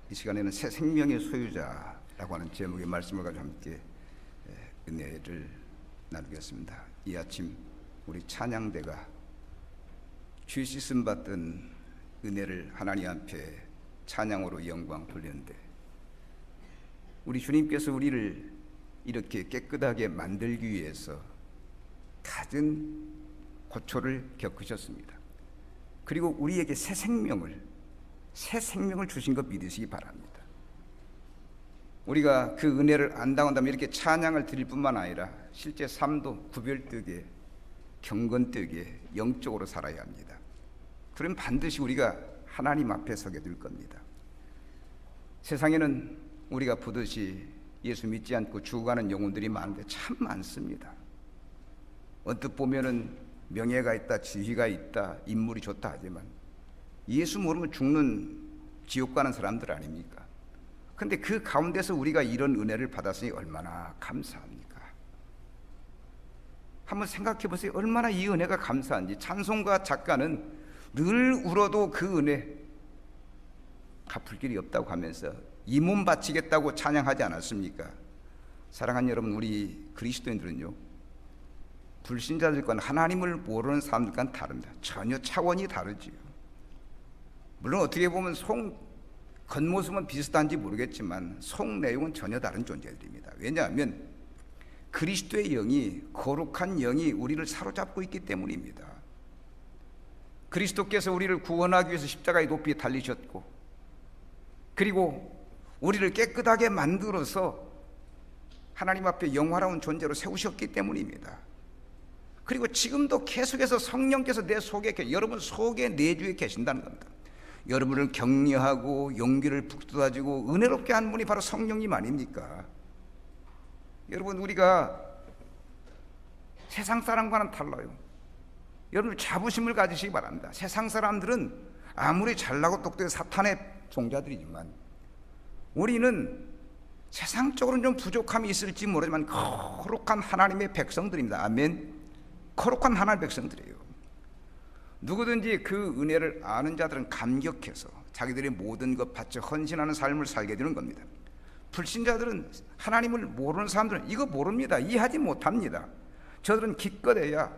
이 시간에는 새 생명의 소유자라고 하는 제목의 말씀을 가지고 함께 은혜를 나누겠습니다. 이 아침 우리 찬양대가 주 씻음 받던 은혜를 하나님 앞에 찬양으로 영광 돌렸는데, 우리 주님께서 우리를 이렇게 깨끗하게 만들기 위해서 갖은 고초를 겪으셨습니다. 그리고 우리에게 새 생명을 주신 것 믿으시기 바랍니다. 우리가 그 은혜를 안다고 이렇게 찬양을 드릴 뿐만 아니라 실제 삶도 구별되게, 경건되게 영적으로 살아야 합니다. 그럼 반드시 우리가 하나님 앞에 서게 될 겁니다. 세상에는 우리가 보듯이 예수 믿지 않고 죽어가는 영혼들이 많은데 참 많습니다. 언뜻 보면은 명예가 있다, 지위가 있다, 인물이 좋다 하지만 예수 모르면 죽는 지옥 가는 사람들 아닙니까? 근데 그 가운데서 우리가 이런 은혜를 받았으니 얼마나 감사합니까? 한번 생각해 보세요. 얼마나 이 은혜가 감사한지. 찬송가 작가는 늘 울어도 그 은혜 갚을 길이 없다고 하면서 이 몸 바치겠다고 찬양하지 않았습니까? 사랑하는 여러분, 우리 그리스도인들은요, 불신자들과는 하나님을 모르는 사람들과는 다릅니다. 전혀 차원이 다르지요. 물론 어떻게 보면 겉모습은 비슷한지 모르겠지만 속 내용은 전혀 다른 존재들입니다. 왜냐하면 그리스도의 영이, 거룩한 영이 우리를 사로잡고 있기 때문입니다. 그리스도께서 우리를 구원하기 위해서 십자가에 높이 달리셨고, 그리고 우리를 깨끗하게 만들어서 하나님 앞에 영화로운 존재로 세우셨기 때문입니다. 그리고 지금도 계속해서 성령께서 내 속에, 여러분 속에 내주에 계신다는 겁니다. 여러분을 격려하고 용기를 북돋아주고 은혜롭게 한 분이 바로 성령님 아닙니까? 여러분, 우리가 세상 사람과는 달라요. 여러분 자부심을 가지시기 바랍니다. 세상 사람들은 아무리 잘나고 똑똑한 사탄의 종자들이지만 우리는 세상적으로는 좀 부족함이 있을지 모르지만 거룩한 하나님의 백성들입니다. 아멘. 거룩한 하나님의 백성들이에요. 누구든지 그 은혜를 아는 자들은 감격해서 자기들의 모든 것 바쳐 헌신하는 삶을 살게 되는 겁니다. 불신자들은, 하나님을 모르는 사람들은 이거 모릅니다. 이해하지 못합니다. 저들은 기껏해야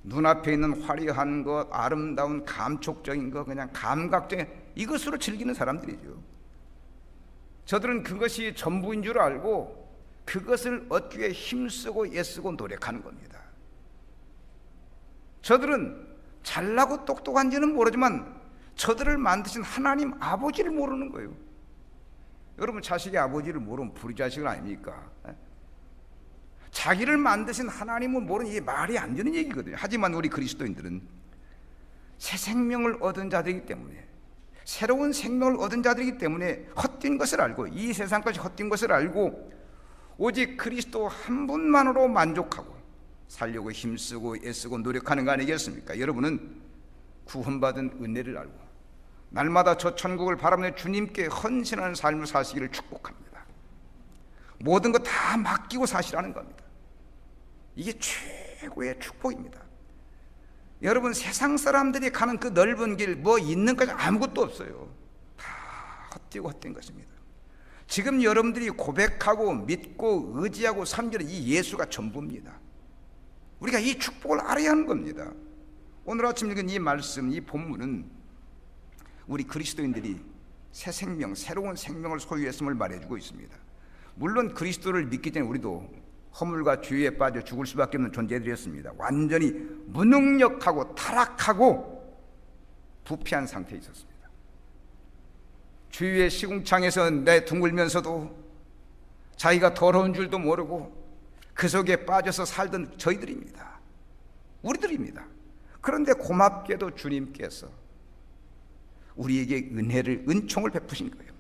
눈앞에 있는 화려한 것, 아름다운 감촉적인 것, 그냥 감각적인 이것으로 즐기는 사람들이죠. 저들은 그것이 전부인 줄 알고 그것을 얻기 위해 힘쓰고 애쓰고 노력하는 겁니다. 저들은 잘나고 똑똑한지는 모르지만 저들을 만드신 하나님 아버지를 모르는 거예요. 여러분, 자식의 아버지를 모르면 불의자식은 아닙니까? 자기를 만드신 하나님을 모르는 이게 말이 안 되는 얘기거든요. 하지만 우리 그리스도인들은 새 생명을 얻은 자들이기 때문에, 새로운 생명을 얻은 자들이기 때문에 헛된 것을 알고, 이 세상까지 헛된 것을 알고 오직 그리스도 한 분만으로 만족하고 살려고 힘쓰고 애쓰고 노력하는 거 아니겠습니까? 여러분은 구원받은 은혜를 알고 날마다 저 천국을 바라보며 주님께 헌신하는 삶을 사시기를 축복합니다. 모든 것 다 맡기고 사시라는 겁니다. 이게 최고의 축복입니다. 여러분, 세상 사람들이 가는 그 넓은 길, 뭐 있는 것이 아무것도 없어요. 다 헛되고 헛된 것입니다. 지금 여러분들이 고백하고 믿고 의지하고 섬기는 이 예수가 전부입니다. 우리가 이 축복을 알아야 하는 겁니다. 오늘 아침 읽은 이 말씀, 이 본문은 우리 그리스도인들이 새 생명, 새로운 생명을 소유했음을 말해주고 있습니다. 물론 그리스도를 믿기 전에 우리도 허물과 죄에 빠져 죽을 수밖에 없는 존재들이었습니다. 완전히 무능력하고 타락하고 부패한 상태에 있었습니다. 주위의 시궁창에서 내둥글면서도 자기가 더러운 줄도 모르고 그 속에 빠져서 살던 저희들입니다. 우리들입니다. 그런데 고맙게도 주님께서 우리에게 은총을 베푸신 거예요.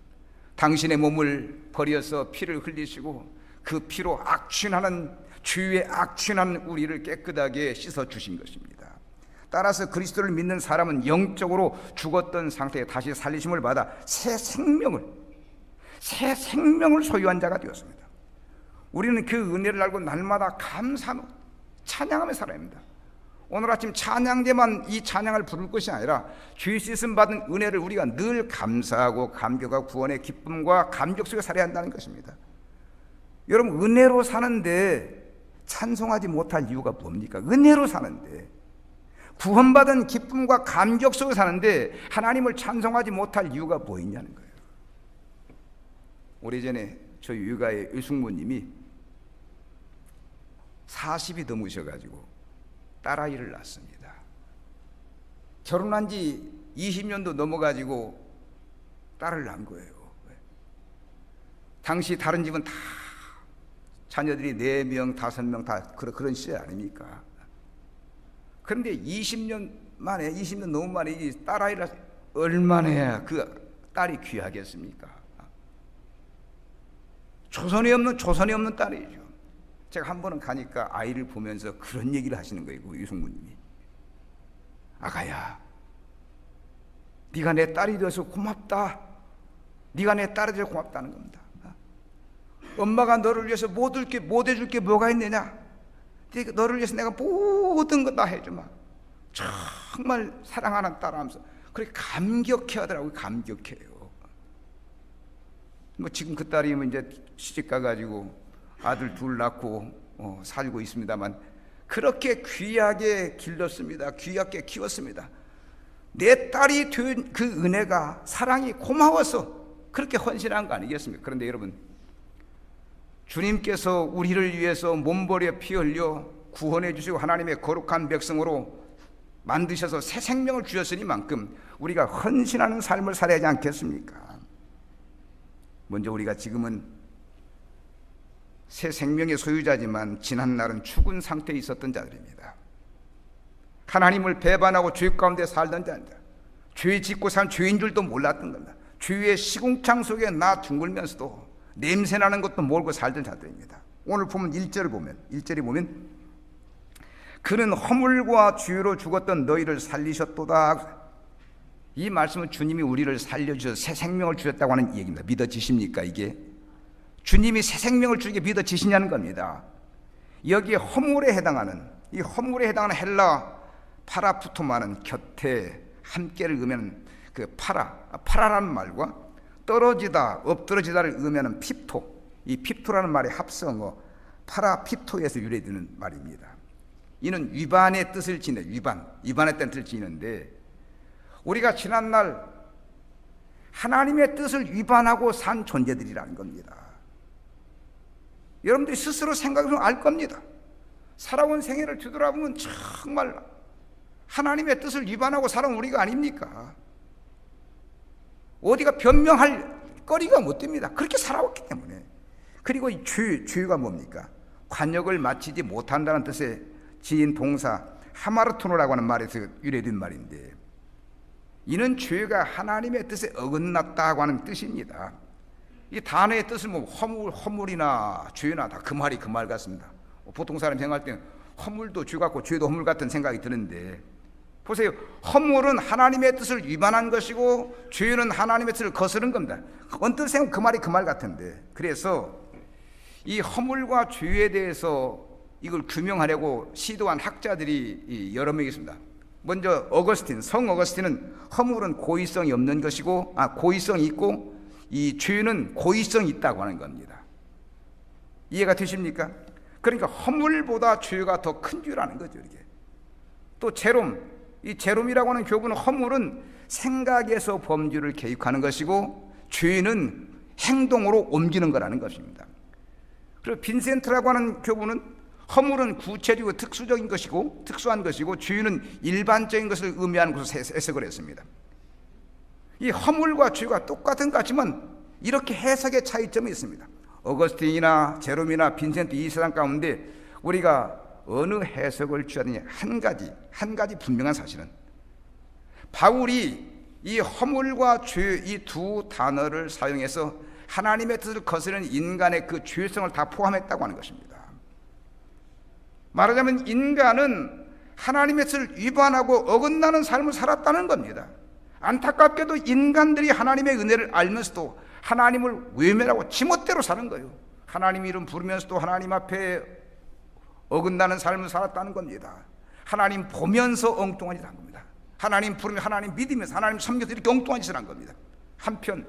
당신의 몸을 버려서 피를 흘리시고 그 피로 악취나는, 주위에 악취나는 우리를 깨끗하게 씻어주신 것입니다. 따라서 그리스도를 믿는 사람은 영적으로 죽었던 상태에 다시 살리심을 받아 새 생명을 소유한 자가 되었습니다. 우리는 그 은혜를 알고 날마다 감사하며 찬양하며 살아야 합니다. 오늘 아침 찬양제만 이 찬양을 부를 것이 아니라 죄 씻음 받은 은혜를 우리가 늘 감사하고 감격하고 구원의 기쁨과 감격 속에 살아야 한다는 것입니다. 여러분, 은혜로 사는데 찬송하지 못할 이유가 뭡니까? 은혜로 사는데, 구원받은 기쁨과 감격 속에 사는데 하나님을 찬송하지 못할 이유가 뭐 있냐는 거예요. 오래전에 저희 유가의 유승무님이 40이 넘으셔가지고 딸아이를 낳습니다. 결혼한 지 20년도 넘어가지고 딸을 낳은 거예요. 당시 다른 집은 다 자녀들이 4명, 5명 다 그런 시대 아닙니까? 그런데 20년 너무 만에 이 딸아이를 얼마나 해야 그 딸이 귀하겠습니까? 조선이 없는 딸이죠. 제가 한 번은 가니까 아이를 보면서 그런 얘기를 하시는 거예요. 그 유승무님이. 아가야, 네가 내 딸이 되어서 고맙다. 네가 내 딸이 되어서 고맙다는 겁니다. 엄마가 너를 위해서 못 해줄 게 뭐가 있느냐? 너를 위해서 내가 모든 거 다 해주마. 정말 사랑하는 딸 하면서 그렇게 감격해 하더라고요. 감격해요. 뭐 지금 그 딸이 이제 시집 가가지고 아들 둘 낳고 살고 있습니다만, 그렇게 귀하게 길렀습니다. 귀하게 키웠습니다. 내 딸이 된 그 은혜가, 사랑이 고마워서 그렇게 헌신한 거 아니겠습니까? 그런데 여러분, 주님께서 우리를 위해서 몸버려 피 흘려 구원해 주시고 하나님의 거룩한 백성으로 만드셔서 새 생명을 주셨으니만큼 우리가 헌신하는 삶을 살아야 하지 않겠습니까? 먼저 우리가 지금은 새 생명의 소유자지만 지난 날은 죽은 상태에 있었던 자들입니다. 하나님을 배반하고 죄 가운데 살던 자입니다. 죄 짓고 산 죄인 줄도 몰랐던 겁니다. 죄의 시궁창 속에 나 둥글면서도 냄새나는 것도 모르고 살던 자들입니다. 오늘 보면 1절에 보면 그는 허물과 죄로 죽었던 너희를 살리셨도다. 이 말씀은 주님이 우리를 살려주셔서 새 생명을 주셨다고 하는 얘기입니다. 믿어지십니까? 이게 주님이 새 생명을 주게 믿어지시냐는 겁니다. 여기에 허물에 해당하는 헬라 파라푸토마는 곁에 함께를 의미하는 그 파라라는 말과 떨어지다, 엎드러지다를 의미하는 핍토, 이 핍토라는 말의 합성어 파라핍토에서 유래되는 말입니다. 이는 위반의 뜻을 지내, 위반의 뜻을 지는데, 우리가 지난날 하나님의 뜻을 위반하고 산 존재들이라는 겁니다. 여러분들이 스스로 생각해보면 알 겁니다. 살아온 생애를 뒤돌아보면 정말 하나님의 뜻을 위반하고 살아온 우리가 아닙니까? 어디가 변명할 거리가 못 됩니다. 그렇게 살아왔기 때문에. 그리고 이 죄가 뭡니까? 관역을 마치지 못한다는 뜻의 지인 동사 하마르토노라고 하는 말에서 유래된 말인데, 이는 죄가 하나님의 뜻에 어긋났다고 하는 뜻입니다. 이 단어의 뜻을 뭐 허물이나 죄나 다 그 말 같습니다. 보통 사람이 생각할 때는 허물도 죄 같고 죄도 허물 같은 생각이 드는데, 보세요. 허물은 하나님의 뜻을 위반한 것이고 죄는 하나님의 뜻을 거스른 겁니다. 언뜻 생각하면 그 말 같은데, 그래서 이 허물과 죄에 대해서 이걸 규명하려고 시도한 학자들이 여러 명 있습니다. 먼저 성 어거스틴은 허물은 고의성이 없는 것이고, 고의성이 있고 이 죄는 고의성이 있다고 하는 겁니다. 이해가 되십니까? 그러니까 허물보다 죄가 더 큰 죄라는 거죠. 이게 또 이 제롬이라고 하는 교부는 허물은 생각에서 범죄를 계획하는 것이고 죄는 행동으로 옮기는 거라는 것입니다. 그리고 빈센트라고 하는 교부는 허물은 구체적이고 특수한 것이고 죄는 일반적인 것을 의미하는 것으로 해석을 했습니다. 이 허물과 죄가 똑같은 것 같지만 이렇게 해석의 차이점이 있습니다. 어거스틴이나 제롬이나 빈센트 이 사람 가운데 우리가 어느 해석을 취하느냐, 한 가지 분명한 사실은 바울이 이 허물과 죄 이 두 단어를 사용해서 하나님의 뜻을 거스르는 인간의 그 죄성을 다 포함했다고 하는 것입니다. 말하자면 인간은 하나님의 뜻을 위반하고 어긋나는 삶을 살았다는 겁니다. 안타깝게도 인간들이 하나님의 은혜를 알면서도 하나님을 외면하고 지멋대로 사는 거예요. 하나님 이름 부르면서도 하나님 앞에 어긋나는 삶을 살았다는 겁니다. 하나님 보면서 엉뚱한 짓을 한 겁니다. 하나님 부르며 하나님 믿으면서 하나님 섬겨서 이렇게 엉뚱한 짓을 한 겁니다. 한편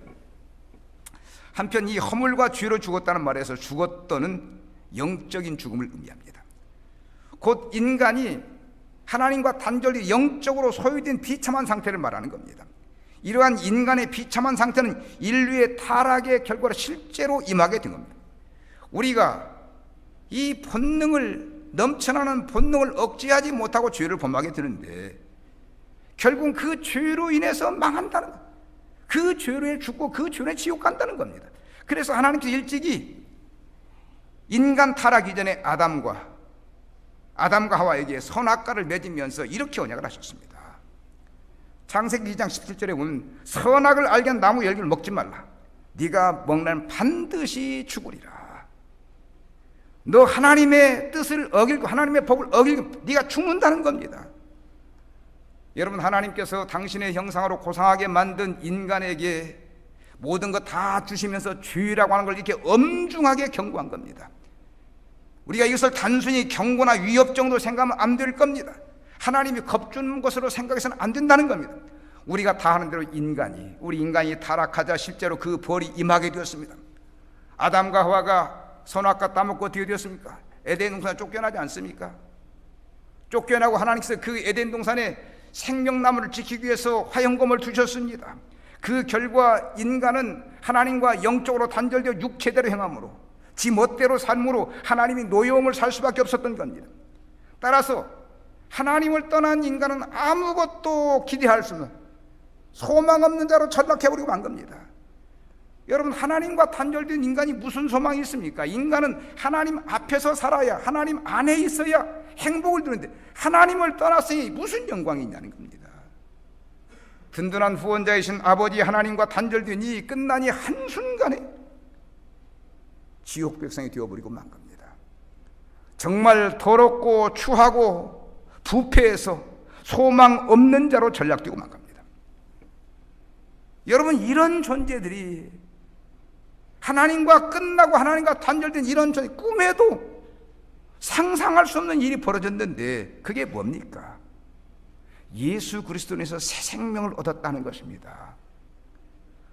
이 허물과 죄로 죽었다는 말에서 죽었다는 영적인 죽음을 의미합니다. 곧 인간이 하나님과 단절이 영적으로 소유된 비참한 상태를 말하는 겁니다. 이러한 인간의 비참한 상태는 인류의 타락의 결과로 실제로 임하게 된 겁니다. 우리가 이 넘쳐나는 본능을 억제하지 못하고 죄를 범하게 되는데 결국 그 죄로 인해서 망한다는 거예요. 그 죄로 인해 죽고 그 죄로 인해 지옥 간다는 겁니다. 그래서 하나님께서 일찍이 인간 타락 이전에 아담과 하와에게 선악과를 맺으면서 이렇게 언약을 하셨습니다. 창세기 2장 17절에 보면 선악을 알게 한 나무 열매를 먹지 말라. 네가 먹는 날은 반드시 죽으리라. 너 하나님의 뜻을 어길고 하나님의 법을 어길고 네가 죽는다는 겁니다. 여러분, 하나님께서 당신의 형상으로 고상하게 만든 인간에게 모든 것 다 주시면서 죄라고 하는 걸 이렇게 엄중하게 경고한 겁니다. 우리가 이것을 단순히 경고나 위협 정도로 생각하면 안 될 겁니다. 하나님이 겁주는 것으로 생각해서는 안 된다는 겁니다. 우리가 다 하는 대로 우리 인간이 타락하자 실제로 그 벌이 임하게 되었습니다. 아담과 하와가 선악과 따먹고 어떻게 되었습니까? 에덴 동산에 쫓겨나지 않습니까? 쫓겨나고 하나님께서 그 에덴 동산에 생명나무를 지키기 위해서 화형검을 두셨습니다. 그 결과 인간은 하나님과 영적으로 단절되어 육체대로 행함으로 지 멋대로 삶으로 하나님이 노여움을 살 수밖에 없었던 겁니다. 따라서 하나님을 떠난 인간은 아무것도 기대할 수 없는 소망 없는 자로 전락해버리고 만 겁니다. 여러분, 하나님과 단절된 인간이 무슨 소망이 있습니까? 인간은 하나님 앞에서 살아야, 하나님 안에 있어야 행복을 누리는데 하나님을 떠났으니 무슨 영광이 있냐는 겁니다. 든든한 후원자이신 아버지 하나님과 단절된 이 끝나니 한순간에 지옥 백성이 되어버리고 만 겁니다. 정말 더럽고 추하고 부패해서 소망 없는 자로 전락되고 만 겁니다. 여러분, 이런 존재들이 하나님과 끝나고 하나님과 단절된 이런 존재, 꿈에도 상상할 수 없는 일이 벌어졌는데 그게 뭡니까? 예수 그리스도에서 새 생명을 얻었다는 것입니다.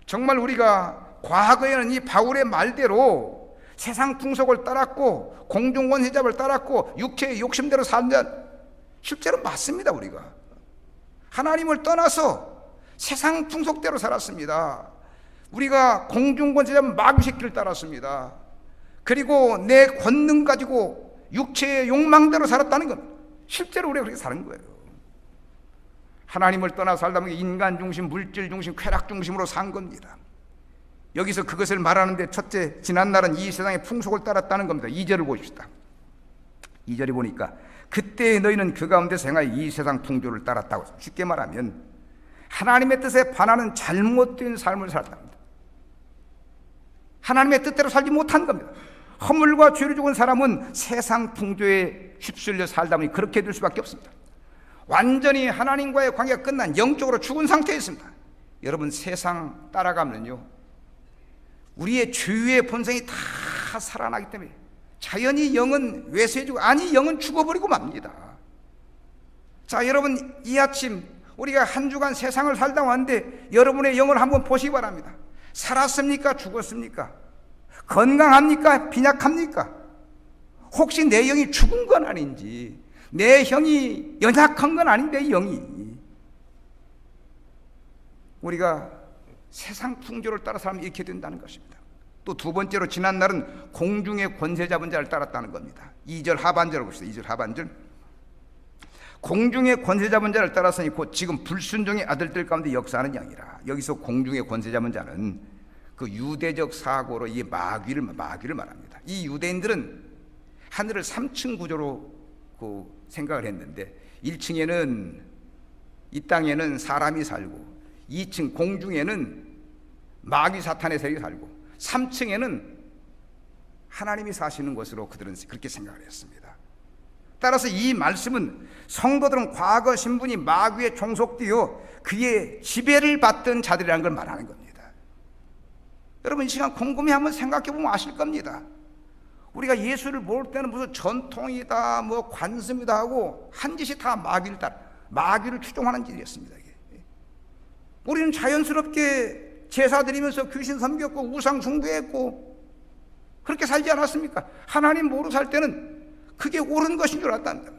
정말 우리가 과거에는 이 바울의 말대로 세상 풍속을 따랐고 공중권세잡을 따랐고 육체의 욕심대로 산다, 실제로 맞습니다. 우리가 하나님을 떠나서 세상 풍속대로 살았습니다. 우리가 공중권세잡 마귀새끼를 따랐습니다. 그리고 내 권능 가지고 육체의 욕망대로 살았다는 것, 실제로 우리가 그렇게 사는 거예요. 하나님을 떠나 살다 보니 인간 중심, 물질 중심, 쾌락 중심으로 산 겁니다. 여기서 그것을 말하는데 첫째, 지난날은 이 세상의 풍속을 따랐다는 겁니다. 2절을 보십시다. 2절에 보니까 그때 너희는 그 가운데서 행하여 이 세상 풍조를 따랐다고. 쉽게 말하면 하나님의 뜻에 반하는 잘못된 삶을 살았답니다. 하나님의 뜻대로 살지 못한 겁니다. 허물과 죄를 죽은 사람은 세상 풍조에 휩쓸려 살다 보니 그렇게 될 수밖에 없습니다. 완전히 하나님과의 관계가 끝난 영적으로 죽은 상태에 있습니다. 여러분, 세상 따라가면요, 우리의 죄의 본성이 다 살아나기 때문에 자연히 영은 외세해지고, 아니 영은 죽어버리고 맙니다. 자, 여러분, 이 아침 우리가 한 주간 세상을 살다 왔는데 여러분의 영을 한번 보시기 바랍니다. 살았습니까? 죽었습니까? 건강합니까? 빈약합니까? 혹시 내 영이 죽은 건 아닌지, 내 형이 연약한 건 아닌데 영이, 우리가 세상 풍조를 따라 살면 이렇게 된다는 것입니다. 또 두 번째로, 지난날은 공중의 권세 잡은 자를 따랐다는 겁니다. 2절 하반절을 봅시다. 2절 하반절. 공중의 권세 잡은 자를 따랐으니 곧 지금 불순종의 아들들 가운데 역사하는 양이라. 여기서 공중의 권세 잡은 자는 그 유대적 사고로 이 마귀를 말합니다. 이 유대인들은 하늘을 3층 구조로 생각을 했는데 1층에는 이 땅에는 사람이 살고, 2층 공중에는 마귀 사탄의 세력이 살고, 3층에는 하나님이 사시는 것으로 그들은 그렇게 생각을 했습니다. 따라서 이 말씀은 성도들은 과거 신분이 마귀에 종속되어 그의 지배를 받던 자들이라는 걸 말하는 겁니다. 여러분, 이 시간 곰곰이 한번 생각해 보면 아실 겁니다. 우리가 예수를 모를 때는 무슨 전통이다, 뭐 관습이다 하고 한 짓이 다 마귀를 추종하는 짓이었습니다. 우리는 자연스럽게 제사 드리면서 귀신 섬겼고 우상 숭배했고 그렇게 살지 않았습니까? 하나님 모르고 살 때는 그게 옳은 것인 줄 알았답니다.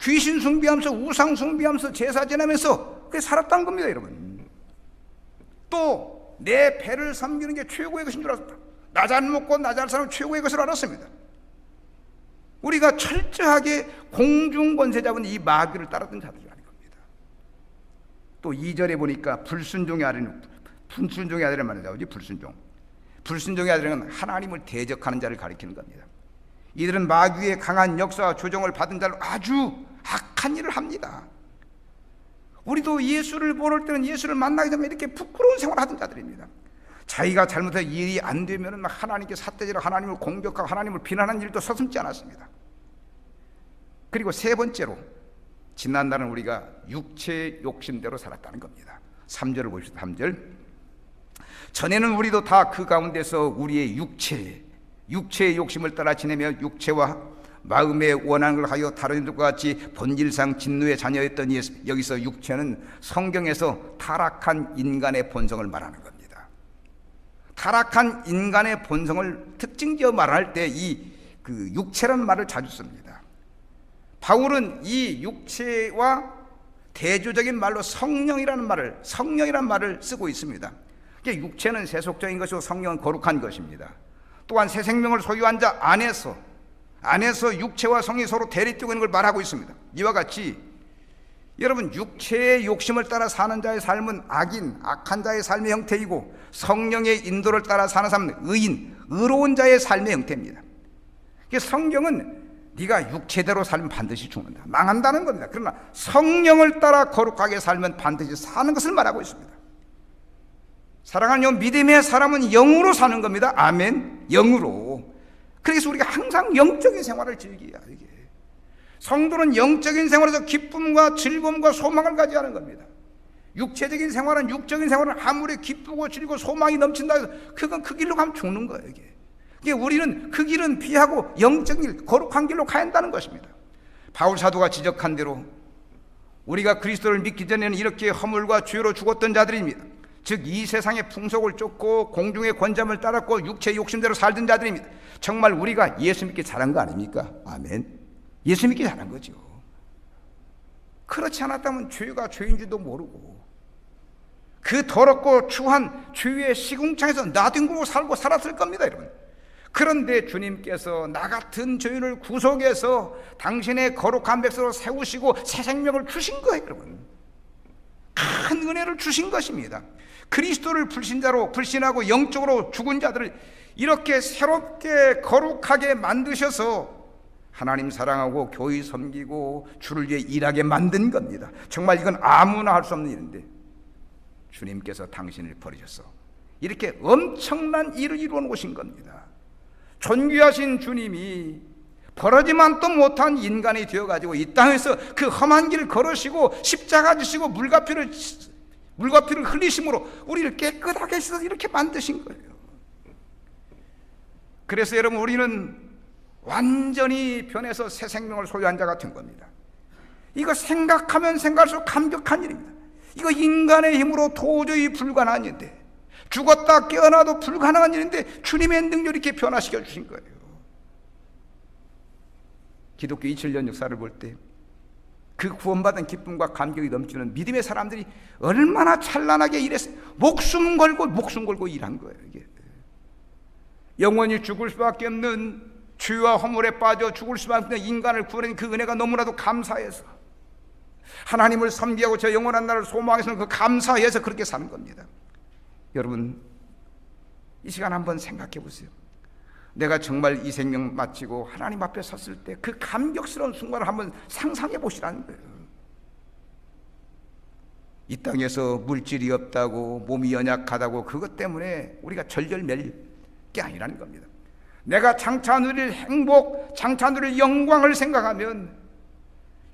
귀신 숭배하면서 우상 숭배하면서 제사 지내면서 그게 살았다는 겁니다, 여러분. 또 내 배를 섬기는 게 최고의 것인 줄 알았다. 나 잘 먹고 나 잘 사는 최고의 것을 알았습니다. 우리가 철저하게 공중권세 잡은 이 마귀를 따랐던 자들이라는 겁니다. 또 2절에 보니까 불순종의 아들이란 말이 나오지. 불순종의 아들은 하나님을 대적하는 자를 가리키는 겁니다. 이들은 마귀의 강한 역사와 조종을 받은 자로 아주 악한 일을 합니다. 우리도 예수를 모를 때는 예수를 만나기 전에 이렇게 부끄러운 생활을 하던 자들입니다. 자기가 잘못해서 일이 안 되면 막 하나님께 삿대질하고 하나님을 공격하고 하나님을 비난하는 일도 서슴지 않았습니다. 그리고 세 번째로 지난 날은 우리가 육체의 욕심대로 살았다는 겁니다. 3절을 보십시오. 3절. 전에는 우리도 다 그 가운데서 우리의 육체의 욕심을 따라 지내며 육체와 마음의 원하는 걸 하여 다른 이들과 같이 본질상 진노의 자녀였던 예수. 여기서 육체는 성경에서 타락한 인간의 본성을 말하는 겁니다. 타락한 인간의 본성을 특징지어 말할 때 그 육체라는 말을 자주 씁니다. 바울은 이 육체와 대조적인 말로 성령이라는 말을 쓰고 있습니다. 육체는 세속적인 것이고 성령은 거룩한 것입니다. 또한 새 생명을 소유한 자 안에서 육체와 성이 서로 대립되고 있는 걸 말하고 있습니다. 이와 같이 여러분, 육체의 욕심을 따라 사는 자의 삶은 악한 자의 삶의 형태이고 성령의 인도를 따라 사는 삶은 의로운 자의 삶의 형태입니다. 성경은 네가 육체대로 살면 반드시 죽는다, 망한다는 겁니다. 그러나 성령을 따라 거룩하게 살면 반드시 사는 것을 말하고 있습니다. 사랑하는 믿음의 사람은 영으로 사는 겁니다. 아멘. 영으로. 그래서 우리가 항상 영적인 생활을 즐겨야 이게. 성도는 영적인 생활에서 기쁨과 즐거움과 소망을 가져야 하는 겁니다. 육적인 생활은 아무리 기쁘고 즐거워 소망이 넘친다 해서 그건 그 길로 가면 죽는 거예요. 이게 우리는 그 길은 피하고 영적인 길, 거룩한 길로 가야 한다는 것입니다. 바울 사도가 지적한 대로 우리가 그리스도를 믿기 전에는 이렇게 허물과 죄로 죽었던 자들입니다. 즉 이 세상의 풍속을 쫓고 공중의 권장을 따랐고 육체의 욕심대로 살던 자들입니다. 정말 우리가 예수 믿기 잘한 거 아닙니까? 아멘. 예수 믿기 잘한 거죠. 그렇지 않았다면 죄가 죄인 줄도 모르고 그 더럽고 추한 죄의 시궁창에서 나뒹굴고 살고 살았을 겁니다, 여러분. 그런데 주님께서 나 같은 죄인을 구속해서 당신의 거룩한 백성으로 세우시고 새 생명을 주신 거예요, 여러분. 큰 은혜를 주신 것입니다. 그리스도를 불신하고 영적으로 죽은 자들을 이렇게 새롭게 거룩하게 만드셔서 하나님 사랑하고 교회 섬기고 주를 위해 일하게 만든 겁니다. 정말 이건 아무나 할 수 없는 일인데 주님께서 당신을 버리셔서 이렇게 엄청난 일을 이루어 놓으신 겁니다. 존귀하신 주님이 버러지만 또 못한 인간이 되어가지고 이 땅에서 그 험한 길을 걸으시고 십자가 지시고 물과피를 흘리심으로 우리를 깨끗하게 씻어서 이렇게 만드신 거예요. 그래서 여러분, 우리는 완전히 변해서 새 생명을 소유한 자가 된 겁니다. 이거 생각하면 생각할수록 감격한 일입니다. 이거 인간의 힘으로 도저히 불가능한 일인데, 죽었다 깨어나도 불가능한 일인데 주님의 능력을 이렇게 변화시켜 주신 거예요. 기독교 2000년 역사를 볼 때 그 구원받은 기쁨과 감격이 넘치는 믿음의 사람들이 얼마나 찬란하게 일했어요. 목숨 걸고 일한 거예요. 이게 영원히 죽을 수밖에 없는 죄와 허물에 빠져 죽을 수밖에 없는 인간을 구원한 그 은혜가 너무나도 감사해서 하나님을 섬기고 저 영원한 날을 소망해서는 그 감사해서 그렇게 사는 겁니다. 여러분, 이 시간 한번 생각해 보세요. 내가 정말 이 생명 마치고 하나님 앞에 섰을 때 그 감격스러운 순간을 한번 상상해 보시라는 거예요. 이 땅에서 물질이 없다고 몸이 연약하다고 그것 때문에 우리가 절절맬 게 아니라는 겁니다. 내가 장차 누릴 행복, 장차 누릴 영광을 생각하면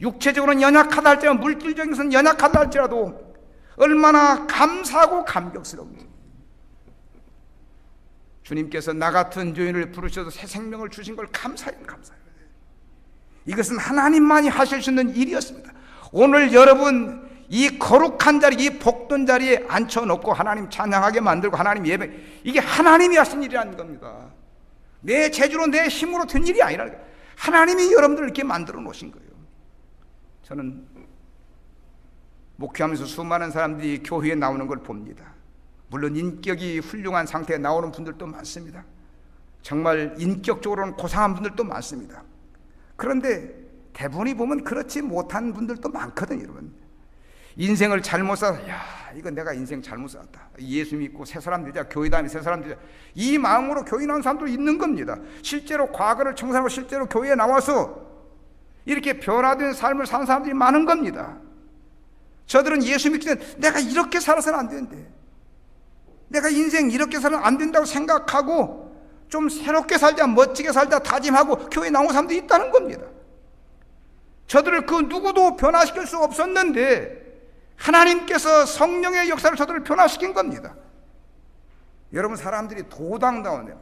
육체적으로는 연약하다 할지라도 물질적인 것은 연약하다 할지라도 얼마나 감사하고 감격스러운 거예요. 주님께서 나 같은 죄인을 부르셔서 새 생명을 주신 걸 감사해요. 이것은 하나님만이 하실 수 있는 일이었습니다. 오늘 여러분 이 거룩한 자리, 이 복된 자리에 앉혀놓고 하나님 찬양하게 만들고 하나님 예배, 이게 하나님이 하신 일이라는 겁니다. 내 재주로 내 힘으로 된 일이 아니라 하나님이 여러분들을 이렇게 만들어 놓으신 거예요. 저는 목회하면서 수많은 사람들이 교회에 나오는 걸 봅니다. 물론 인격이 훌륭한 상태에 나오는 분들도 많습니다. 정말 인격적으로는 고상한 분들도 많습니다. 그런데 대부분이 보면 그렇지 못한 분들도 많거든요. 여러분, 인생을 잘못 살아, 야 이거 내가 인생 잘못 살았다, 예수 믿고 새 사람 되자, 교회 다니면 새 사람 되자, 이 마음으로 교회 나온 사람도 있는 겁니다. 실제로 과거를 청산하고 실제로 교회에 나와서 이렇게 변화된 삶을 사는 사람들이 많은 겁니다. 저들은 예수 믿기 전에 내가 이렇게 살아서는 안 되는데, 내가 인생 이렇게 살아서는 안 된다고 생각하고 좀 새롭게 살자, 멋지게 살자 다짐하고 교회에 나온 사람들이 있다는 겁니다. 저들을 그 누구도 변화시킬 수 없었는데 하나님께서 성령의 역사로 저들을 변화시킨 겁니다. 여러분, 사람들이 도당다운데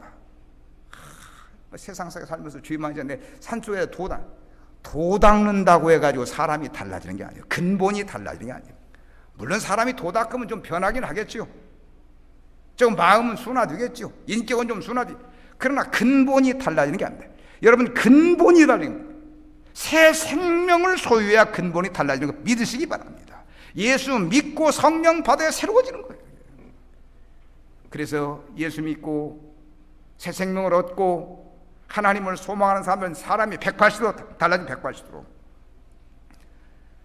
세상 속에 살면서 주의 많이 졌는데 산속에 도 닦는다고 해가지고 사람이 달라지는 게 아니에요. 근본이 달라지는 게 아니에요. 물론 사람이 도 닦으면 좀 변하긴 하겠죠. 좀 마음은 순화되겠죠. 인격은 좀 순화되죠. 그러나 근본이 달라지는 게 아닙니다. 여러분, 근본이 달라지는 거예요. 새 생명을 소유해야 근본이 달라지는 거 믿으시기 바랍니다. 예수 믿고 성령 받아야 새로워지는 거예요. 그래서 예수 믿고 새 생명을 얻고 하나님을 소망하는 사람은 사람이 180도 달라진 180도로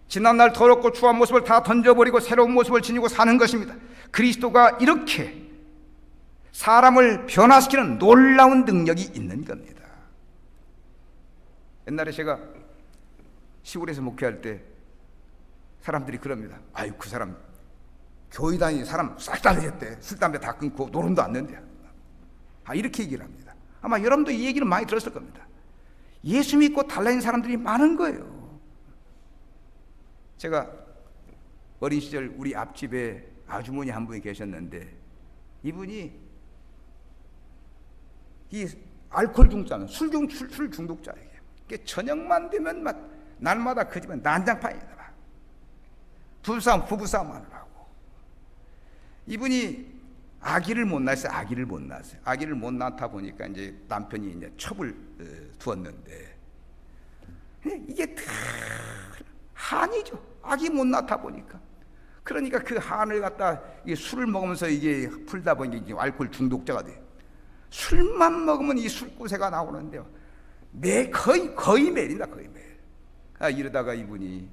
지난날 더럽고 추한 모습을 다 던져버리고 새로운 모습을 지니고 사는 것입니다. 그리스도가 이렇게 사람을 변화시키는 놀라운 능력이 있는 겁니다. 옛날에 제가 시골에서 목회할 때 사람들이 그럽니다. 아유, 그 사람 교회 다니는 사람 싹 달라졌대. 술 담배 다 끊고 노름도 안 낸대. 이렇게 얘기를 합니다. 아마 여러분도 이 얘기를 많이 들었을 겁니다. 예수 믿고 달라진 사람들이 많은 거예요. 제가 어린 시절 우리 앞집에 아주머니 한 분이 계셨는데, 이분이 이 알코올 중독자는 술 중독자예요. 저녁만 되면 막 날마다 그 집은 난장판이다. 부부싸움 하느라고. 이분이 아기를 못 낳았어요. 아기를 못 낳다 보니까 이제 남편이 이제 첩을 두었는데, 이게 다 한이죠. 아기 못 낳다 보니까. 그러니까 그 한을 갖다 술을 먹으면서 이게 풀다 보니까 이제 알코올 중독자가 돼요. 술만 먹으면 이 술구세가 나오는데요. 거의 매일입니다. 거의 매일. 이러다가 이분이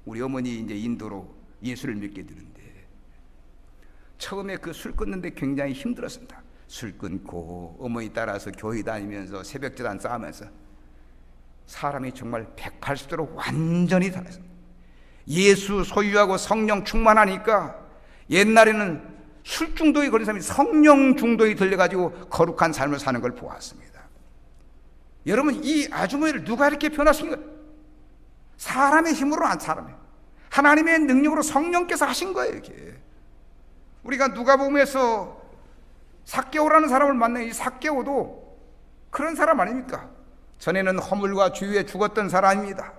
우리 어머니 이제 인도로 예수를 믿게 되는데, 처음에 그 술 끊는데 굉장히 힘들었습니다. 술 끊고 어머니 따라서 교회 다니면서 새벽제단 쌓으면서 사람이 정말 180도로 완전히 달랐습니다. 예수 소유하고 성령 충만하니까 옛날에는 술 중독에 걸린 사람이 성령 중독에 들려가지고 거룩한 삶을 사는 걸 보았습니다. 여러분, 이 아주머니를 누가 이렇게 변화시킨 거예요? 사람의 힘으로는 안, 사람이에요. 하나님의 능력으로 성령께서 하신 거예요. 이게 우리가 누가복음에서 삭개오라는 사람을 만난 이 삭개오도 그런 사람 아닙니까? 전에는 허물과 주위에 죽었던 사람입니다.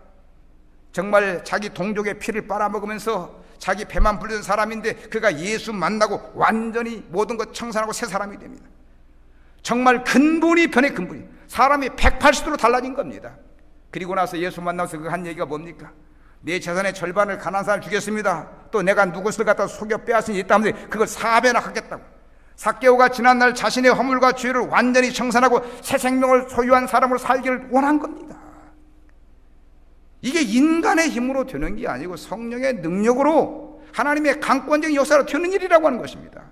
정말 자기 동족의 피를 빨아먹으면서 자기 배만 불리던 사람인데, 그가 예수 만나고 완전히 모든 것 청산하고 새 사람이 됩니다. 정말 근본이 변해. 근본이 사람이 180도로 달라진 겁니다. 그리고 나서 예수 만나서 그 한 얘기가 뭡니까? 내 재산의 절반을 가난한 사람 주겠습니다. 또 내가 누구를 갖다 속여 빼앗은 일 있다면 그걸 4배나 하겠다고. 삭개오가 지난날 자신의 허물과 죄를 완전히 청산하고 새 생명을 소유한 사람으로 살기를 원한 겁니다. 이게 인간의 힘으로 되는 게 아니고 성령의 능력으로 하나님의 강권적인 역사로 되는 일이라고 하는 것입니다.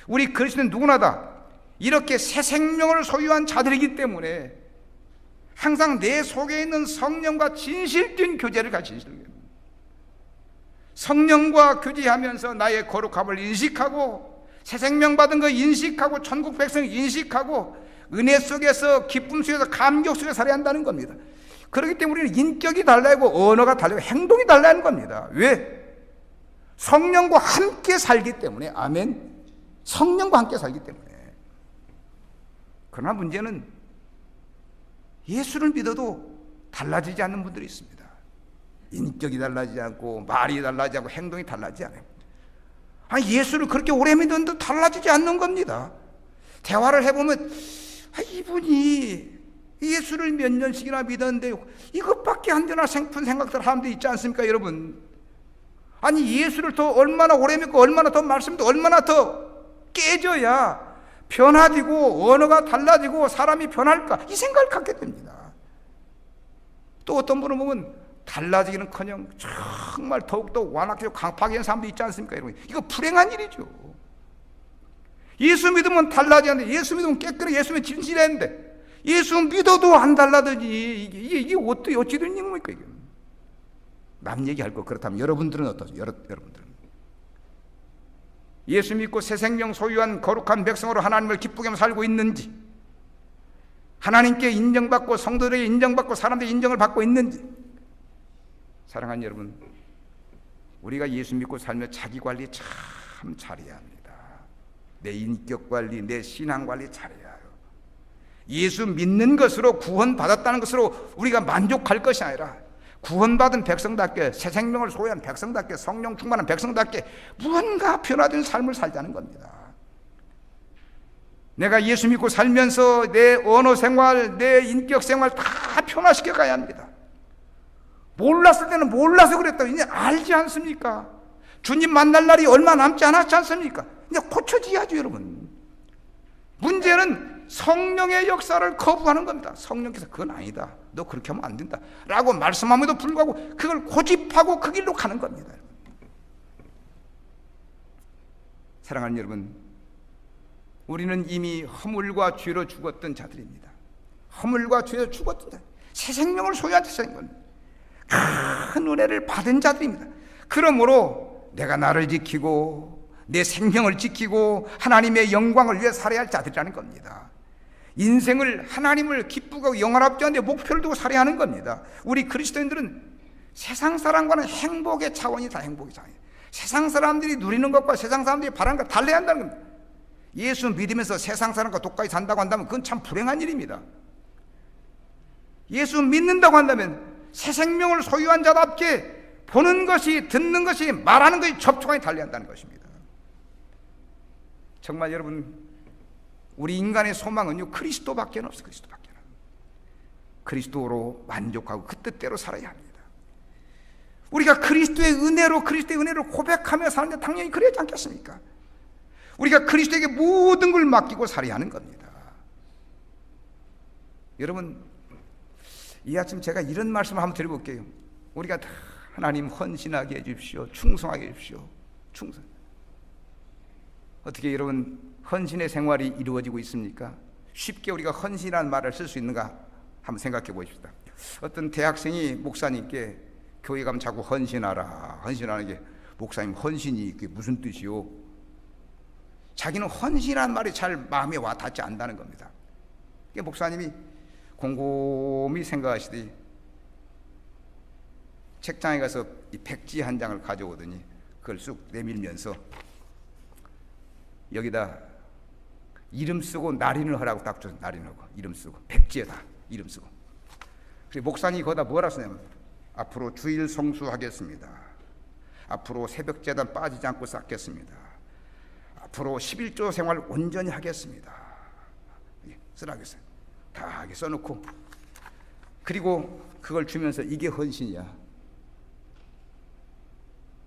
우리 그리스도는 누구나 다 이렇게 새 생명을 소유한 자들이기 때문에 항상 내 속에 있는 성령과 진실된 교제를 가지는 거예요. 성령과 교제하면서 나의 거룩함을 인식하고 새 생명 받은 거 인식하고 천국 백성을 인식하고 은혜 속에서 기쁨 속에서 감격 속에 살아야 한다는 겁니다. 그렇기 때문에 우리는 인격이 달라고 언어가 달라고 행동이 달라는 겁니다. 왜? 성령과 함께 살기 때문에. 아멘. 성령과 함께 살기 때문에. 그러나 문제는 예수를 믿어도 달라지지 않는 분들이 있습니다. 인격이 달라지지 않고 말이 달라지지 않고 행동이 달라지지 않아요. 아니, 예수를 그렇게 오래 믿었는데 달라지지 않는 겁니다. 대화를 해보면 이분이 예수를 몇 년씩이나 믿었는데 이것밖에 안 되나 싶은 생각들 하는 데 있지 않습니까, 여러분? 아니, 예수를 더 얼마나 오래 믿고 얼마나 더 말씀도 얼마나 더 깨져야 변화되고 언어가 달라지고 사람이 변할까, 이 생각을 갖게 됩니다. 또 어떤 분은 보면 달라지기는커녕 정말 더욱더 완악해지고 강팍한 사람도 있지 않습니까, 여러분? 이거 불행한 일이죠. 예수 믿으면 달라지는데, 예수 믿으면 깨끗해, 예수 믿으면 진실했는데 예수 믿어도 안 달라지니 이게 어찌 된 일입니까? 이게 남 얘기할 거 그렇다면 여러분들은 어떠세요? 여러분들은 예수 믿고 새 생명 소유한 거룩한 백성으로 하나님을 기쁘게 하며 살고 있는지, 하나님께 인정받고 성도들에게 인정받고 사람들의 인정을 받고 있는지. 사랑하는 여러분, 우리가 예수 믿고 살며 자기 관리 참 잘해야 합니다. 내 인격 관리, 내 신앙 관리 잘해야 해요. 예수 믿는 것으로 구원받았다는 것으로 우리가 만족할 것이 아니라 구원받은 백성답게, 새 생명을 소유한 백성답게, 성령 충만한 백성답게 무언가 변화된 삶을 살자는 겁니다. 내가 예수 믿고 살면서 내 언어 생활, 내 인격 생활 다 변화시켜 가야 합니다. 몰랐을 때는 몰라서 그랬다고 이제 알지 않습니까? 주님 만날 날이 얼마 남지 않았지 않습니까? 이제 고쳐져야죠, 여러분. 문제는 성령의 역사를 거부하는 겁니다. 성령께서 그건 아니다, 너 그렇게 하면 안 된다 라고 말씀함에도 불구하고 그걸 고집하고 그 길로 가는 겁니다. 사랑하는 여러분, 우리는 이미 허물과 죄로 죽었던 자들입니다. 허물과 죄로 죽었던 자, 새 생명을 소유한 자들입니다. 큰 은혜를 받은 자들입니다. 그러므로 내가 나를 지키고 내 생명을 지키고 하나님의 영광을 위해 살아야 할 자들이라는 겁니다. 인생을 하나님을 기쁘고 영원합지 않는 목표를 두고 살아야 하는 겁니다. 우리 그리스도인들은 세상 사람과는 행복의 차원이 다 행복의 차원이에요. 세상 사람들이 누리는 것과 세상 사람들이 바라는 것 달라야 한다는 겁니다. 예수 믿으면서 세상 사람과 똑같이 산다고 한다면 그건 참 불행한 일입니다. 예수 믿는다고 한다면 새 생명을 소유한 자답게 보는 것이, 듣는 것이, 말하는 것이 접촉하게 달려야 한다는 것입니다. 정말 여러분, 우리 인간의 소망은요 그리스도밖에 없어요. 그리스도밖에. 그리스도로 만족하고 그 뜻대로 살아야 합니다. 우리가 그리스도의 은혜를 고백하며 사는데 당연히 그래야지 않겠습니까? 우리가 그리스도에게 모든 걸 맡기고 살아야 하는 겁니다. 여러분, 이 아침 제가 이런 말씀을 한번 드려볼게요. 우리가 다 하나님 헌신하게 해주십시오, 충성하게 해주십시오. 충성. 어떻게 여러분 헌신의 생활이 이루어지고 있습니까? 쉽게 우리가 헌신이라는 말을 쓸 수 있는가 한번 생각해 보십시다. 어떤 대학생이 목사님께 교회 가면 자꾸 헌신하라, 헌신하는 게, 목사님 헌신이 그게 무슨 뜻이요? 자기는 헌신이라는 말이 잘 마음에 와 닿지 않는다는 겁니다. 목사님이 곰곰이 생각하시더니 책장에 가서 이 백지 한 장을 가져오더니 그걸 쑥 내밀면서 여기다 이름 쓰고 날인을 하라고 딱 줘서 날인하고 이름 쓰고 백지에다 이름 쓰고. 그래서 목사님이 거기다 뭐라 쓰냐면, 앞으로 주일 성수하겠습니다. 앞으로 새벽제단 빠지지 않고 쌓겠습니다. 앞으로 11조 생활 온전히 하겠습니다. 쓰라겠어요. 다 이렇게 써놓고, 그리고 그걸 주면서 이게 헌신이야.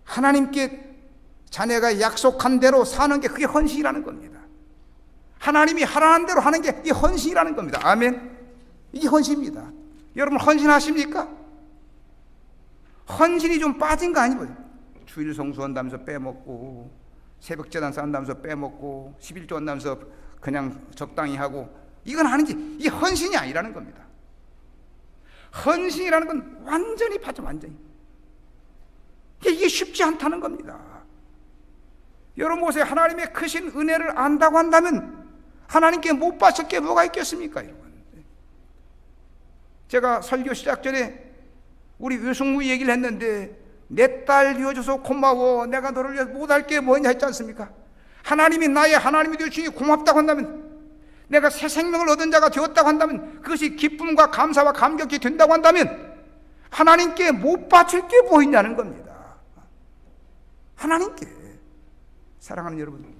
하나님께 자네가 약속한 대로 사는 게 그게 헌신이라는 겁니다. 하나님이 하라는 대로 하는 게 이게 헌신이라는 겁니다. 아멘. 이게 헌신입니다. 여러분 헌신하십니까? 헌신이 좀 빠진 거 아니고요. 주일 성수한다면서 빼먹고, 새벽제단 쌓는다면서 빼먹고, 11조 한다면서 그냥 적당히 하고, 이건 아닌지, 이게 헌신이 아니라는 겁니다. 헌신이라는 건 완전히 빠져, 완전히. 이게 쉽지 않다는 겁니다. 여러분 보세요. 하나님의 크신 은혜를 안다고 한다면 하나님께 못 바칠 게 뭐가 있겠습니까, 여러분? 제가 설교 시작 전에 우리 외숙모 얘기를 했는데, 내 딸 이어줘서 고마워, 내가 너를 위해서 못할 게 뭐냐 했지 않습니까? 하나님이 나의 하나님이 되시니 고맙다고 한다면 내가 새 생명을 얻은 자가 되었다고 한다면, 그것이 기쁨과 감사와 감격이 된다고 한다면 하나님께 못 바칠 게 뭐 있냐는 겁니다. 하나님께. 사랑하는 여러분,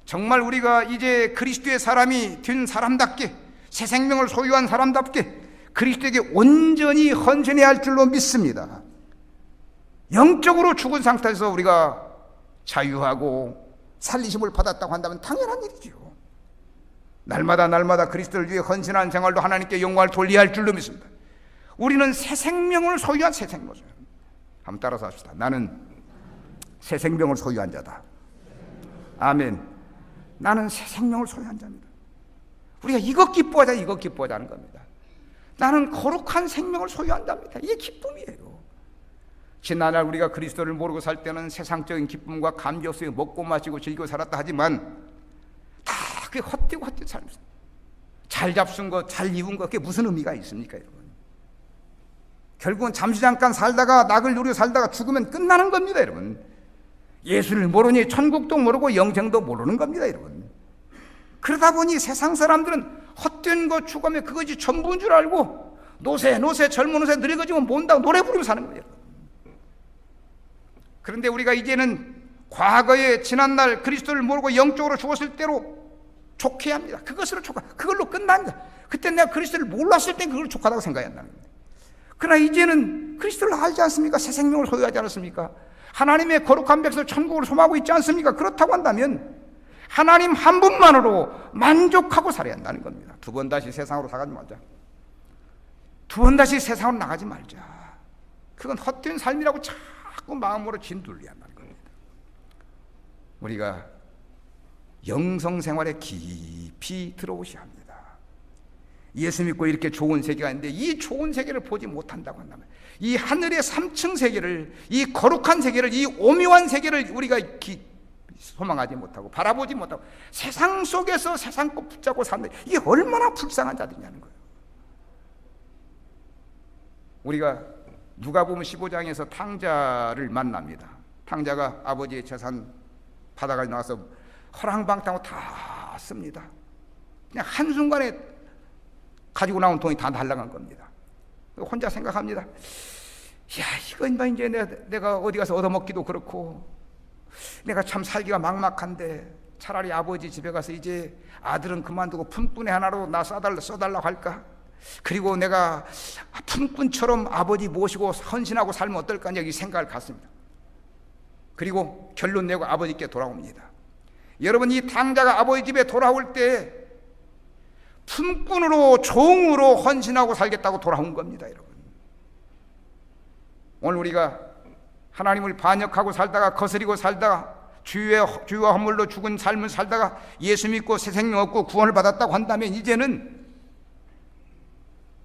정말 우리가 이제 그리스도의 사람이 된 사람답게, 새 생명을 소유한 사람답게 그리스도에게 온전히 헌신해야 할 줄로 믿습니다. 영적으로 죽은 상태에서 우리가 자유하고 살리심을 받았다고 한다면 당연한 일이죠. 날마다 그리스도를 위해 헌신하는 생활도 하나님께 영광을 돌려야 할 줄로 믿습니다. 우리는 새 생명을 소유한 새 생명을 소유한. 한번 따라서 합시다. 나는 새 생명을 소유한 자다. 아멘. 나는 새 생명을 소유한 자입니다. 우리가 이것 기뻐하자는 겁니다. 나는 거룩한 생명을 소유한답니다. 이게 기쁨이에요. 지난날 우리가 그리스도를 모르고 살 때는 세상적인 기쁨과 감격 속에 먹고 마시고 즐기고 살았다 하지만 다 그게 헛되고 살면서 잘 잡순 거, 잘 입은 거, 그게 무슨 의미가 있습니까, 여러분? 결국은 잠시 잠깐 살다가 낙을 누리고 살다가 죽으면 끝나는 겁니다, 여러분. 예수를 모르니 천국도 모르고 영생도 모르는 겁니다, 여러분. 그러다 보니 세상 사람들은 헛된 거 추구하면 그것이 전부인 줄 알고 노새 젊은 노새 늙어지면 몬다고 노래 부르며 사는 거예요. 그런데 우리가 이제는 과거에 지난날 그리스도를 모르고 영적으로 죽었을 때로 족해야 합니다. 그걸로 끝납니다. 그때 내가 그리스도를 몰랐을 때 그걸 족하다고 생각한다는 겁니다. 그러나 이제는 그리스도를 알지 않습니까? 새 생명을 소유하지 않았습니까? 하나님의 거룩한 백성을 천국을 소망하고 있지 않습니까? 그렇다고 한다면 하나님 한 분만으로 만족하고 살아야 한다는 겁니다. 두 번 다시 세상으로 나가지 말자. 두 번 다시 세상으로 나가지 말자. 그건 헛된 삶이라고 자꾸 마음으로 진둘려야 한다는 겁니다. 우리가 영성 생활에 깊이 들어오셔야 합니다. 예수 믿고 이렇게 좋은 세계가 있는데 이 좋은 세계를 보지 못한다고 한다면, 이 하늘의 3층 세계를, 이 거룩한 세계를, 이 오묘한 세계를 우리가 소망하지 못하고 바라보지 못하고 세상 속에서 세상 것 붙잡고 사는데 이게 얼마나 불쌍한 자들이냐는 거예요. 우리가 누가복음 15장에서 탕자를 만납니다. 탕자가 아버지의 재산 받아가지고 나와서 허랑방탕하고 다 씁니다. 그냥 한순간에 가지고 나온 돈이 다 날아간 겁니다. 혼자 생각합니다. 야, 이건 이제 내가 어디 가서 얻어먹기도 그렇고 내가 참 살기가 막막한데 차라리 아버지 집에 가서 이제 아들은 그만두고 품꾼의 하나로 나 써달라고 할까? 그리고 내가 품꾼처럼 아버지 모시고 헌신하고 살면 어떨까? 이 생각을 갖습니다. 그리고 결론 내고 아버지께 돌아옵니다. 여러분, 이 탕자가 아버지 집에 돌아올 때 품꾼으로 종으로 헌신하고 살겠다고 돌아온 겁니다, 여러분. 오늘 우리가 하나님을 반역하고 살다가 거스리고 살다가 주와 허물로 죽은 삶을 살다가 예수 믿고 새 생명 얻고 구원을 받았다고 한다면 이제는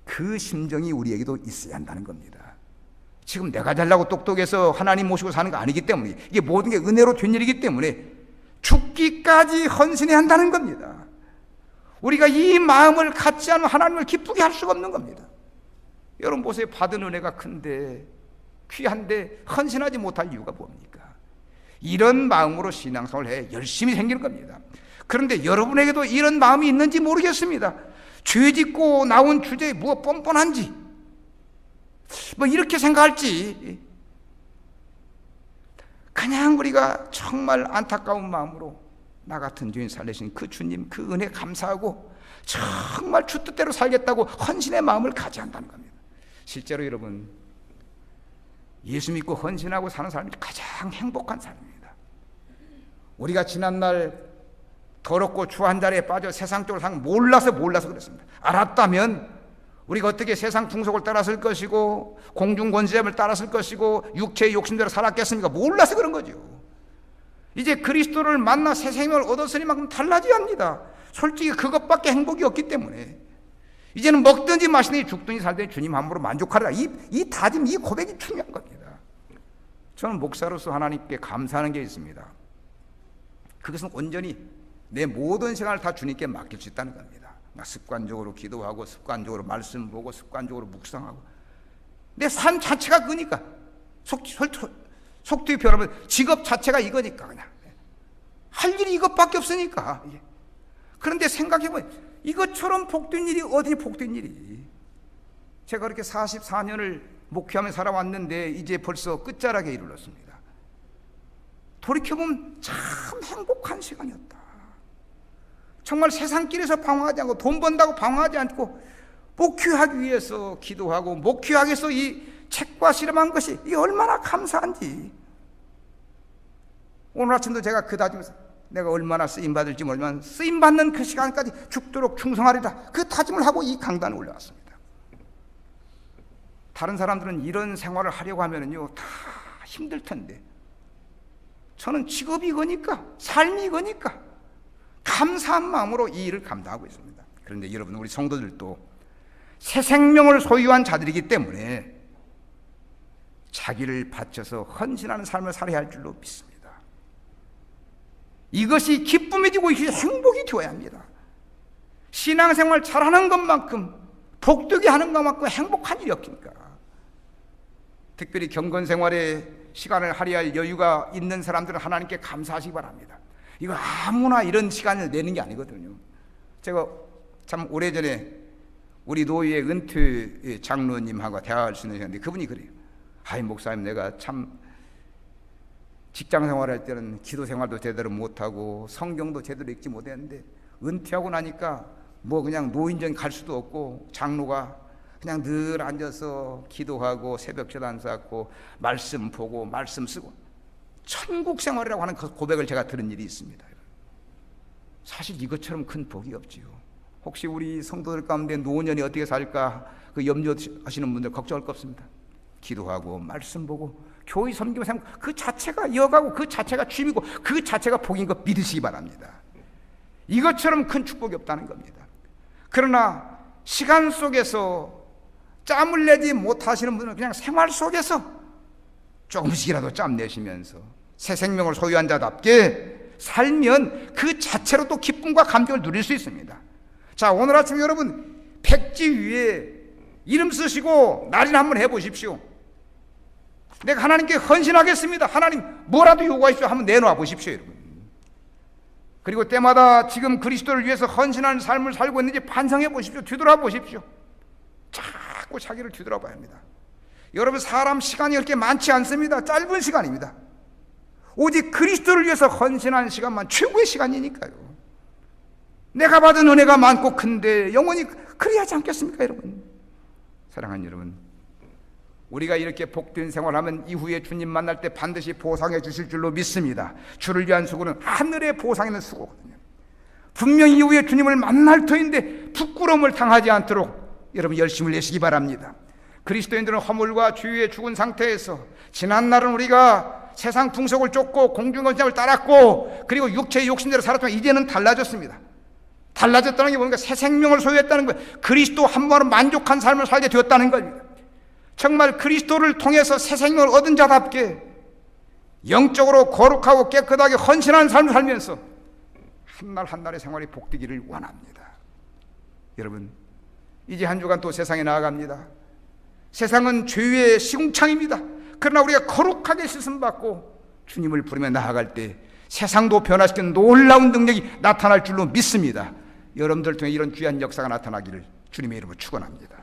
그 심정이 우리에게도 있어야 한다는 겁니다. 지금 내가 잘나고 똑똑해서 하나님 모시고 사는 거 아니기 때문에, 이게 모든 게 은혜로 된 일이기 때문에 죽기까지 헌신해야 한다는 겁니다. 우리가 이 마음을 갖지 않으면 하나님을 기쁘게 할 수가 없는 겁니다. 여러분 보세요. 받은 은혜가 큰데 귀한데 헌신하지 못할 이유가 뭡니까? 이런 마음으로 신앙생활을 해 열심히 생기는 겁니다. 그런데 여러분에게도 이런 마음이 있는지 모르겠습니다. 죄 짓고 나온 주제에 무엇 뻔뻔한지 뭐 이렇게 생각할지, 그냥 우리가 정말 안타까운 마음으로 나 같은 죄인 살리신 그 주님 그 은혜 감사하고 정말 주 뜻대로 살겠다고 헌신의 마음을 가져야 한다는 겁니다. 실제로 여러분, 예수 믿고 헌신하고 사는 사람이 가장 행복한 삶입니다. 우리가 지난날 더럽고 추한 자리에 빠져 세상 쪽으로 상 몰라서 그랬습니다. 알았다면 우리가 어떻게 세상 풍속을 따랐을 것이고 공중권세점을 따랐을 것이고 육체의 욕심대로 살았겠습니까? 몰라서 그런 거죠. 이제 그리스도를 만나 새 생명을 얻었으니만큼 달라져야 합니다. 솔직히 그것밖에 행복이 없기 때문에 이제는 먹든지 마시든지 죽든지 살든지 주님 함부로 만족하리라. 이 다짐, 이 고백이 중요한 겁니다. 저는 목사로서 하나님께 감사하는 게 있습니다. 그것은 온전히 내 모든 시간을 다 주님께 맡길 수 있다는 겁니다. 습관적으로 기도하고 습관적으로 말씀 보고 습관적으로 묵상하고 내 삶 자체가 그니까 속되게 표현하면 직업 자체가 이거니까 그냥 할 일이 이것밖에 없으니까 그런데 생각해보면 이것처럼 복된 일이 어디 복된 일이? 제가 그렇게 44년을 목회하며 살아왔는데 이제 벌써 끝자락에 이르렀습니다. 돌이켜보면 참 행복한 시간이었다. 정말 세상길에서 방황하지 않고 돈 번다고 방황하지 않고 목회하기 위해서 기도하고 목회하기 위해서 이 책과 실험한 것이 이게 얼마나 감사한지. 오늘 아침도 제가 그 다짐에서 내가 얼마나 쓰임받을지 모르지만 쓰임받는 그 시간까지 죽도록 충성하리라, 그 다짐을 하고 이 강단에 올라왔습니다. 다른 사람들은 이런 생활을 하려고 하면은요 다 힘들 텐데 저는 직업이 이거니까 삶이 이거니까 감사한 마음으로 이 일을 감당하고 있습니다. 그런데 여러분, 우리 성도들도 새 생명을 소유한 자들이기 때문에 자기를 바쳐서 헌신하는 삶을 살아야 할 줄로 믿습니다. 이것이 기쁨이 되고 이것이 행복이 되어야 합니다. 신앙생활 잘하는 것만큼 복되게 하는 것만큼 행복한 일이 없습니까? 특별히 경건생활에 시간을 할애할 여유가 있는 사람들은 하나님께 감사하시기 바랍니다. 이거 아무나 이런 시간을 내는 게 아니거든요. 제가 참 오래전에 우리 노예의 은퇴 장로님하고 대화할 수 있는 시간인데 그분이 그래요. 아이 목사님, 내가 참 직장 생활할 때는 기도 생활도 제대로 못하고 성경도 제대로 읽지 못했는데 은퇴하고 나니까 뭐 그냥 노인정 갈 수도 없고 장로가 그냥 늘 앉아서 기도하고 새벽 제단 쌓고 말씀 보고 말씀 쓰고 천국 생활이라고 하는 그 고백을 제가 들은 일이 있습니다. 사실 이것처럼 큰 복이 없지요. 혹시 우리 성도들 가운데 노년이 어떻게 살까 그 염려하시는 분들 걱정할 거 없습니다. 기도하고 말씀 보고 교회 섬기고 생각, 그 자체가 이어가고 그 자체가 취미고 그 자체가 복인 거 믿으시기 바랍니다. 이것처럼 큰 축복이 없다는 겁니다. 그러나 시간 속에서 짬을 내지 못하시는 분은 그냥 생활 속에서 조금씩이라도 짬 내시면서 새 생명을 소유한 자답게 살면 그 자체로 또 기쁨과 감격을 누릴 수 있습니다. 자, 오늘 아침 여러분 백지 위에 이름 쓰시고 날인 한번 해보십시오. 내가 하나님께 헌신하겠습니다. 하나님 뭐라도 요구하십시오. 한번 내놓아 보십시오, 여러분. 그리고 때마다 지금 그리스도를 위해서 헌신하는 삶을 살고 있는지 반성해 보십시오. 뒤돌아 보십시오. 자꾸 자기를 뒤돌아봐야 합니다. 여러분, 사람 시간이 그렇게 많지 않습니다. 짧은 시간입니다. 오직 그리스도를 위해서 헌신하는 시간만 최고의 시간이니까요. 내가 받은 은혜가 많고 큰데 영원히 그리하지 않겠습니까, 여러분? 사랑하는 여러분, 우리가 이렇게 복된 생활하면 이후에 주님 만날 때 반드시 보상해 주실 줄로 믿습니다. 주를 위한 수고는 하늘의 보상 있는 수고거든요. 분명히 이후에 주님을 만날 터인데 부끄러움을 당하지 않도록 여러분 열심을 내시기 바랍니다. 그리스도인들은 허물과 주위에 죽은 상태에서 지난날은 우리가 세상 풍속을 쫓고 공중권장을 따랐고 그리고 육체의 욕심대로 살았지만 이제는 달라졌습니다. 달라졌다는 게 뭔가 새 생명을 소유했다는 거예요. 그리스도 한 번으로 만족한 삶을 살게 되었다는 겁니다. 정말 그리스도를 통해서 새 생명을 얻은 자답게 영적으로 거룩하고 깨끗하게 헌신하는 삶을 살면서 한날 한날의 생활이 복되기를 원합니다. 여러분, 이제 한 주간 또 세상에 나아갑니다. 세상은 죄의 시궁창입니다. 그러나 우리가 거룩하게 씻음받고 주님을 부르며 나아갈 때 세상도 변화시키는 놀라운 능력이 나타날 줄로 믿습니다. 여러분들 통해 이런 귀한 역사가 나타나기를 주님의 이름으로 축원합니다.